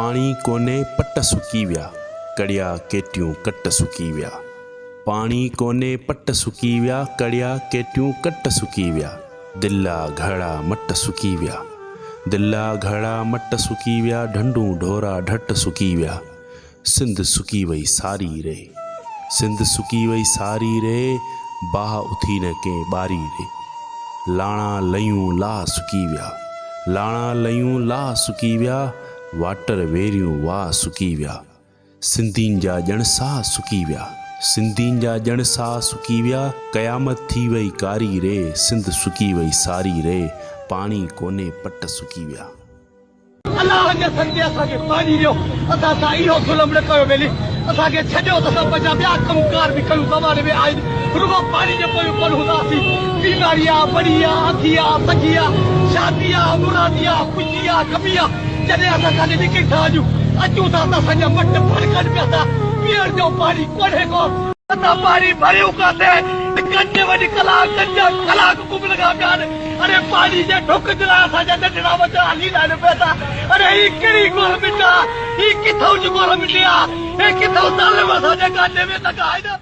पाणी कोने पट सुकी विया, कड़िया केटियूं कट सुकी विया। पाणी कोने पट सुकी विया, कड़िया केटियूं कट सुकी विया। दिला घड़ा मट सुकी विया, दिला घड़ा मट सुकी विया। ढंडू ढोरा ढट सुकी विया। सिंध सुकी वई सारी रे, सिंध सुकी वई सारी रे। बाह उथी न के बारी रे। लाणा लयूं ला सुकी विया, लाणा लयूं ला सुकी विया। वाटर वेरियूं वाह सुकी विया। सिंधियुनि जा ॼण साह सुकी विया, सिंधियुनि जा ॼण साह सुकी विया। क़यामत थी वई कारी रे, सिंध सुकी वई सारी रे। पाणी कोने पट सुकी विया। अल्लाह जे संदे असांखे पाणी ॾियो, असां सां इहो ज़ुल्म न कयो वेली। असांखे छॾियो त असां पंहिंजा ॿिया कमकार बि कयूं। ज़माने में आई रुगो पाणी जे पोइ कोन हूंदासीं। बीमारी आहे, बड़ी आहे, अखी आहे, सखी आहे, शादी आहे, मुरादी आहे, ख़ुशी आहे, गमी आहे। जॾहिं असां काॾे निकिरी था अचूं था त असांजा मट फड़कनि पिया था। पीअण जो पाणी कोन्हे को, असां पाणी भरियूं काथे। कंजे वॾी कलाक कुम लॻा पिया आहिनि। अरे पाणी जे ढुक जे लाइ असांजा नंढड़ा वॾा हली लाहिनि पिया था। अरे ही कहिड़ी गवर्नमेंट आहे, ही किथां जी गवर्नमेंट आहे, हे किथां ज़ालिम असांजे गाॾे में लॻा आहिनि।